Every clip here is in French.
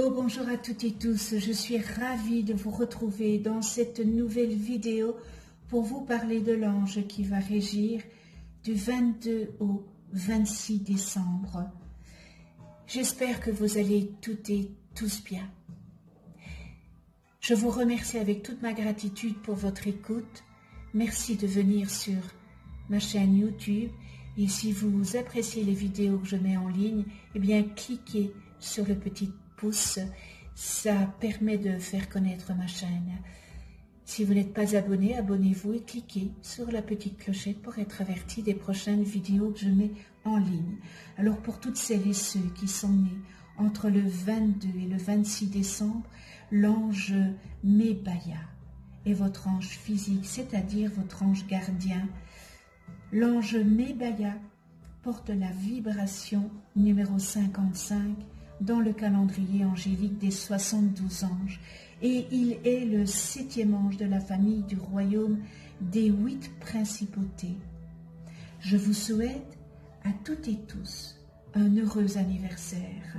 Bonjour à toutes et tous, je suis ravie de vous retrouver dans cette nouvelle vidéo pour vous parler de l'ange qui va régir du 22 au 26 décembre. J'espère que vous allez toutes et tous bien. Je vous remercie avec toute ma gratitude pour votre écoute. Merci de venir sur ma chaîne YouTube et si vous appréciez les vidéos que je mets en ligne, eh bien cliquez sur le petit pouce, ça permet de faire connaître ma chaîne. Si vous n'êtes pas abonné, abonnez-vous et cliquez sur la petite clochette pour être averti des prochaines vidéos que je mets en ligne. Alors pour toutes celles et ceux qui sont nés entre le 22 et le 26 décembre, l'ange Mebaya est votre ange physique, c'est-à-dire votre ange gardien. L'ange Mebaya porte la vibration numéro 55 dans le calendrier angélique des 72 anges, et il est le 7e ange de la famille du royaume des 8 principautés. Je vous souhaite à toutes et tous un heureux anniversaire.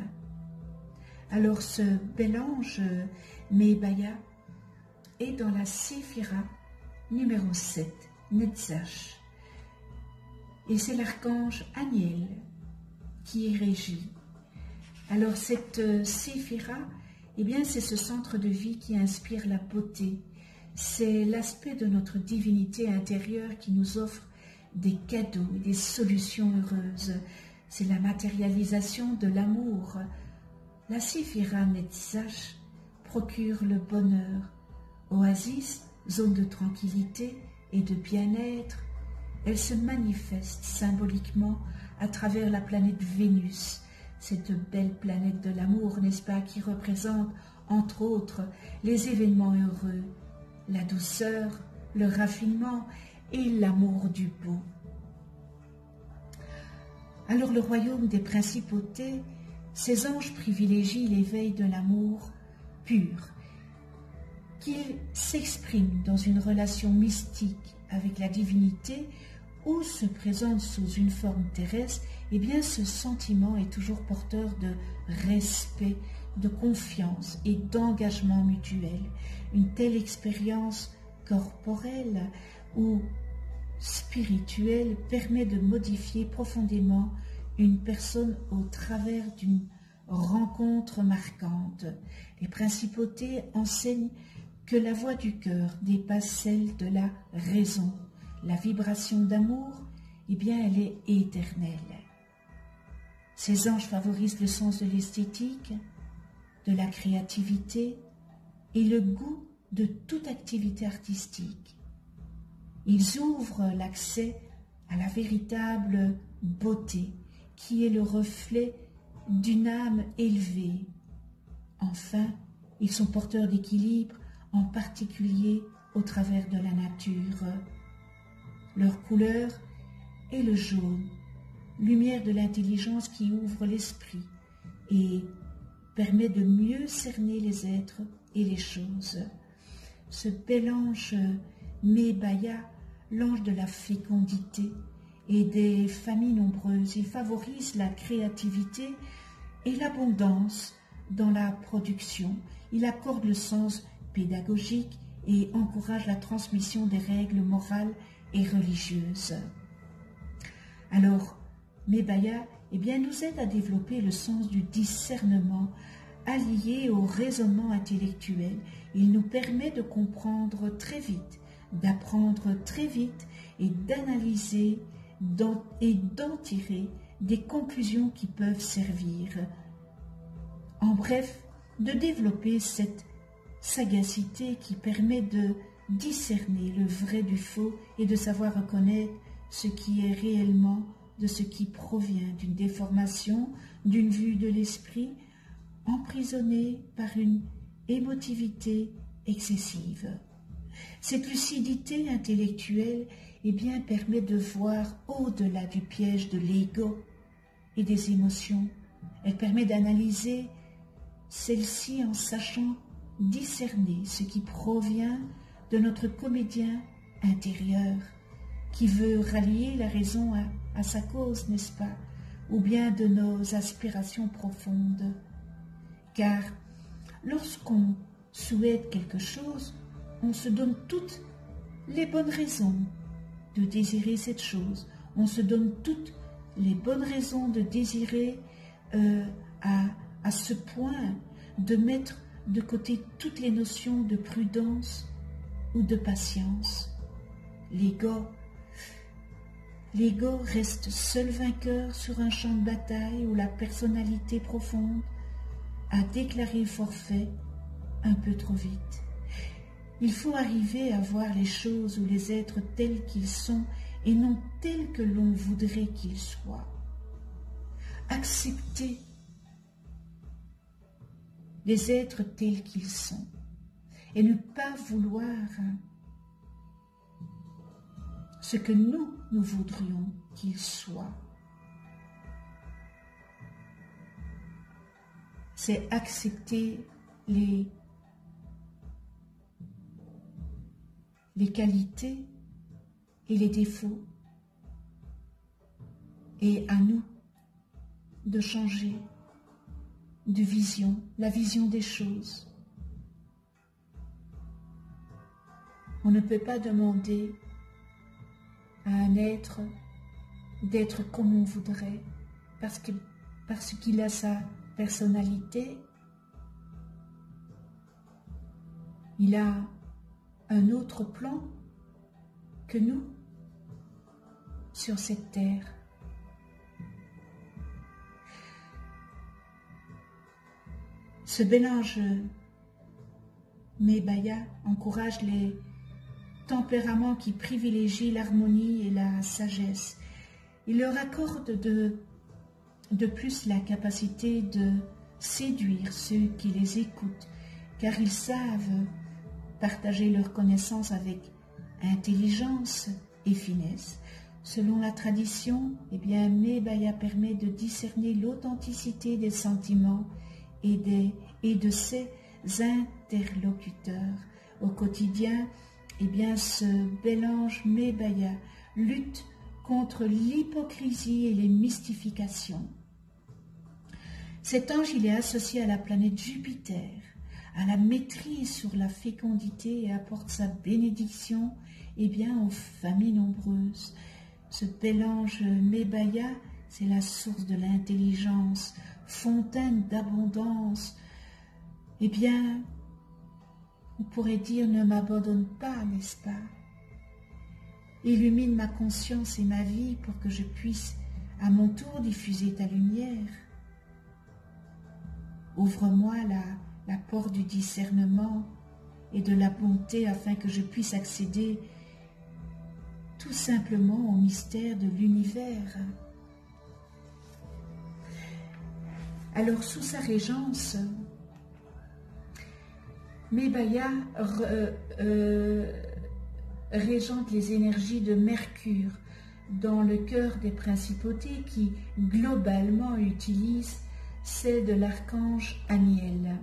Alors ce bel ange Mebaya est dans la séphira numéro 7, Netzach, et c'est l'archange Aniel qui est régi. Alors cette séphira, eh bien c'est ce centre de vie qui inspire la beauté. C'est l'aspect de notre divinité intérieure qui nous offre des cadeaux, des solutions heureuses. C'est la matérialisation de l'amour. La séphira Netzach procure le bonheur. Oasis, zone de tranquillité et de bien-être, elle se manifeste symboliquement à travers la planète Vénus, cette belle planète de l'amour, n'est-ce pas, qui représente, entre autres, les événements heureux, la douceur, le raffinement et l'amour du beau. Alors le royaume des principautés, ces anges privilégient l'éveil de l'amour pur, qu'il s'exprime dans une relation mystique avec la divinité ou se présente sous une forme terrestre, eh bien ce sentiment est toujours porteur de respect, de confiance et d'engagement mutuel. Une telle expérience corporelle ou spirituelle permet de modifier profondément une personne au travers d'une rencontre marquante. Les principautés enseignent que la voix du cœur dépasse celle de la raison. La vibration d'amour, eh bien, elle est éternelle. Ces anges favorisent le sens de l'esthétique, de la créativité et le goût de toute activité artistique. Ils ouvrent l'accès à la véritable beauté qui est le reflet d'une âme élevée. Enfin, ils sont porteurs d'équilibre, en particulier au travers de la nature. Leur couleur est le jaune, lumière de l'intelligence qui ouvre l'esprit et permet de mieux cerner les êtres et les choses. Ce bel ange Mebaya, l'ange de la fécondité et des familles nombreuses, il favorise la créativité et l'abondance dans la production. Il accorde le sens pédagogique et encourage la transmission des règles morales et religieuses. Alors, Mebaya, eh bien, nous aide à développer le sens du discernement allié au raisonnement intellectuel. Il nous permet de comprendre très vite, d'apprendre très vite et d'analyser et d'en tirer des conclusions qui peuvent servir. En bref, de développer cette sagacité qui permet de discerner le vrai du faux et de savoir reconnaître ce qui est réellement de ce qui provient d'une déformation, d'une vue de l'esprit, emprisonné par une émotivité excessive. Cette lucidité intellectuelle eh bien, permet de voir au-delà du piège de l'ego et des émotions. Elle permet d'analyser celle-ci en sachant discerner ce qui provient de notre comédien intérieur qui veut rallier la raison à sa cause, n'est-ce pas, ou bien de nos aspirations profondes. Car lorsqu'on souhaite quelque chose, on se donne toutes les bonnes raisons de désirer cette chose. On se donne toutes les bonnes raisons de désirer à ce point de mettre de côté toutes les notions de prudence ou de patience. L'ego reste seul vainqueur sur un champ de bataille où la personnalité profonde a déclaré forfait un peu trop vite. Il faut arriver à voir les choses ou les êtres tels qu'ils sont et non tels que l'on voudrait qu'ils soient. Accepter les êtres tels qu'ils sont et ne pas vouloir ce que nous voudrions qu'ils soient. C'est accepter les qualités et les défauts. Et à nous de changer de vision, la vision des choses. On ne peut pas demander à un être d'être comme on voudrait parce qu'il a sa personnalité. Il a un autre plan que nous sur cette terre. Ce mélange Mebaya encourage les tempéraments qui privilégient l'harmonie et la sagesse. Il leur accorde de plus la capacité de séduire ceux qui les écoutent, car ils savent partager leurs connaissances avec intelligence et finesse. Selon la tradition, Mebaya permet de discerner l'authenticité des sentiments et de ses interlocuteurs. Au quotidien, ce bel ange Mebaya lutte contre l'hypocrisie et les mystifications. Cet ange, il est associé à la planète Jupiter, à la maîtrise sur la fécondité et apporte sa bénédiction aux familles nombreuses. Ce bel ange Mebaya, c'est la source de l'intelligence, fontaine d'abondance. On pourrait dire, ne m'abandonne pas, n'est-ce pas? Illumine ma conscience et ma vie pour que je puisse à mon tour diffuser ta lumière. Ouvre-moi la porte du discernement et de la bonté afin que je puisse accéder tout simplement au mystère de l'univers. Alors, sous sa régence, Mebaya régente les énergies de Mercure dans le cœur des principautés qui, globalement, utilisent celles de l'archange Aniel,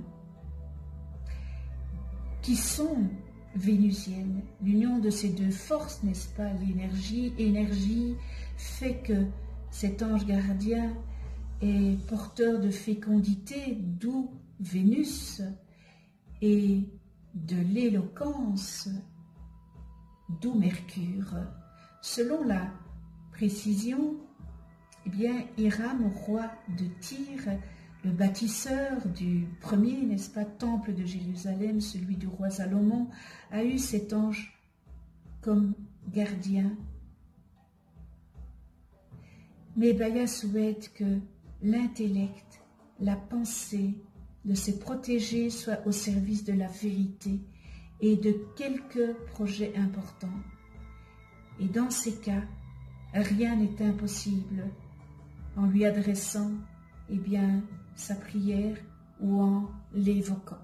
qui sont vénusiennes. L'union de ces deux forces, n'est-ce pas, l'énergie fait que cet ange gardien est porteur de fécondité, d'où Vénus, et de l'éloquence, d'où Mercure. Selon la précision, Hiram, roi de Tyr, le bâtisseur du premier, n'est-ce pas, temple de Jérusalem, celui du roi Salomon, a eu cet ange comme gardien. Mebaya souhaite que l'intellect, la pensée de ses protégés soit au service de la vérité et de quelques projets importants. Et dans ces cas, rien n'est impossible en lui adressant sa prière ou en l'invoquant.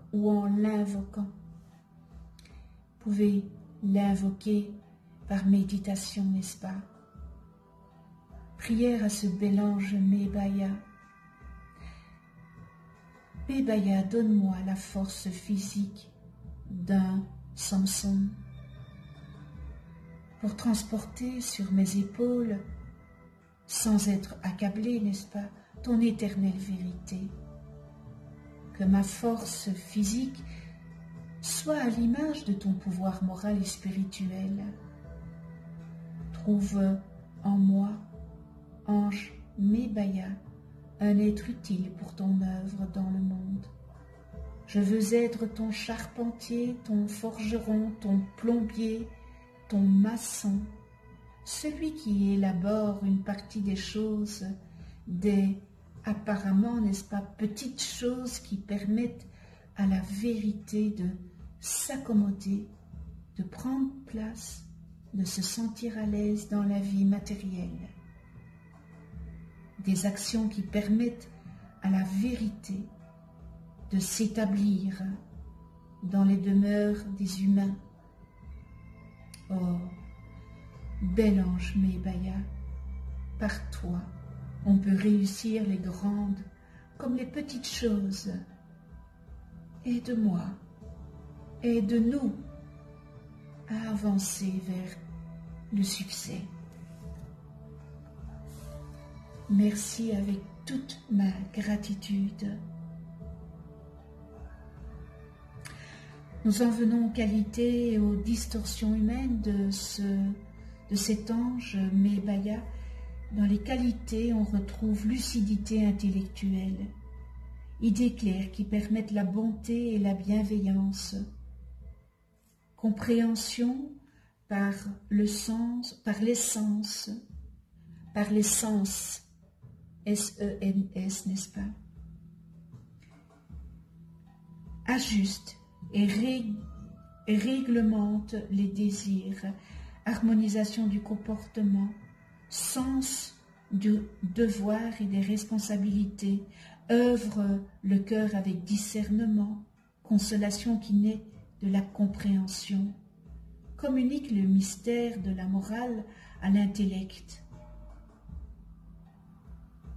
Vous pouvez l'invoquer par méditation, n'est-ce pas? Prière à ce bel ange Mebaya. Mebaya, donne-moi la force physique d'un Samson pour transporter sur mes épaules, sans être accablé, n'est-ce pas, ton éternelle vérité. Que que ma force physique soit à l'image de ton pouvoir moral et spirituel. Trouve en moi, ange Mebaya, un être utile pour ton œuvre dans le monde. Je veux être ton charpentier, ton forgeron, ton plombier, ton maçon, celui qui élabore une partie des choses, des apparemment, n'est-ce pas, petites choses qui permettent à la vérité de s'accommoder, de prendre place, de se sentir à l'aise dans la vie matérielle. Des actions qui permettent à la vérité de s'établir dans les demeures des humains. Oh, bel ange Mebaya, par toi, on peut réussir les grandes comme les petites choses. Aide-moi, aide-nous à avancer vers le succès. Merci avec toute ma gratitude. Nous en venons aux qualités et aux distorsions humaines de cet ange Mebaya. Dans les qualités, on retrouve lucidité intellectuelle, idées claires qui permettent la bonté et la bienveillance, compréhension par le sens, par l'essence, par les sens, S-E-N-S, n'est-ce pas? Ajuste et réglemente les désirs, harmonisation du comportement, sens du devoir et des responsabilités, œuvre le cœur avec discernement, consolation qui naît de la compréhension, communique le mystère de la morale à l'intellect,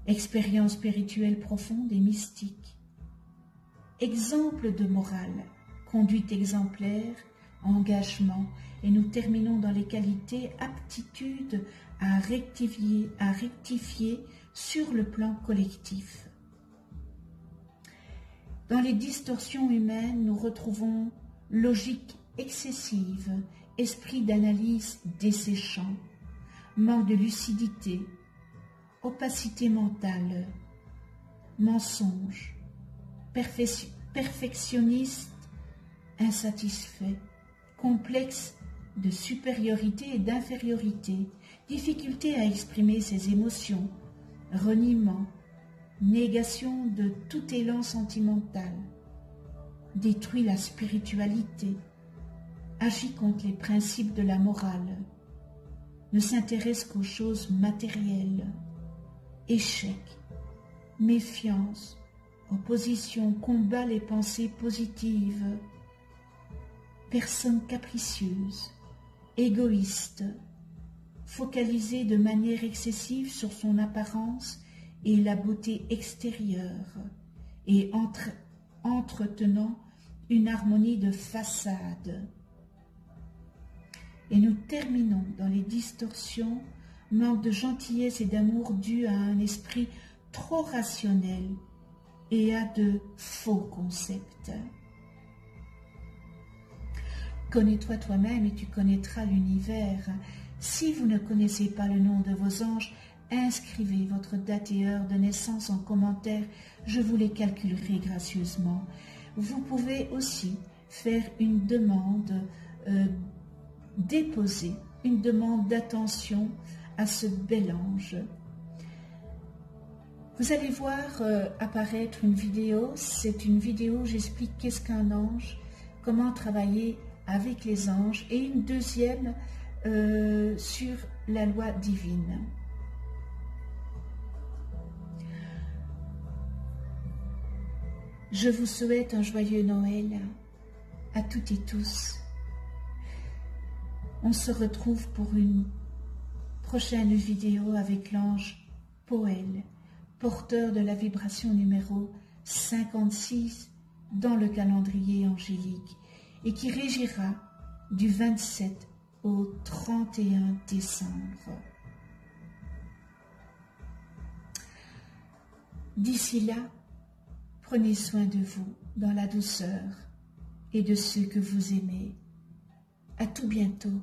expérience spirituelle profonde et mystique, exemple de morale, conduite exemplaire, engagement, et nous terminons dans les qualités, aptitude à rectifier sur le plan collectif. Dans les distorsions humaines, nous retrouvons logique excessive, esprit d'analyse desséchant, manque de lucidité, opacité mentale, mensonge, perfectionniste, insatisfait, complexe de supériorité et d'infériorité, difficulté à exprimer ses émotions, reniement, négation de tout élan sentimental, détruit la spiritualité, agit contre les principes de la morale, ne s'intéresse qu'aux choses matérielles, échec, méfiance, opposition, combat les pensées positives, personne capricieuse, égoïste, focalisée de manière excessive sur son apparence et la beauté extérieure, et entretenant une harmonie de façade. Et nous terminons dans les distorsions, manque de gentillesse et d'amour dû à un esprit trop rationnel et à de faux concepts. Connais-toi toi-même et tu connaîtras l'univers. Si vous ne connaissez pas le nom de vos anges, inscrivez votre date et heure de naissance en commentaire, je vous les calculerai gracieusement. Vous pouvez aussi faire une demande, déposer une demande d'attention à ce bel ange. Vous allez voir apparaître une vidéo, c'est une vidéo où j'explique qu'est-ce qu'un ange, comment travailler avec les anges, et une deuxième sur la loi divine. Je vous souhaite un joyeux Noël à toutes et tous. On se retrouve pour une prochaine vidéo avec l'ange Poël, porteur de la vibration numéro 56 dans le calendrier angélique, et qui régira du 27 au 31 décembre. D'ici là, Prenez soin de vous dans la douceur et de ceux que vous aimez. À tout bientôt.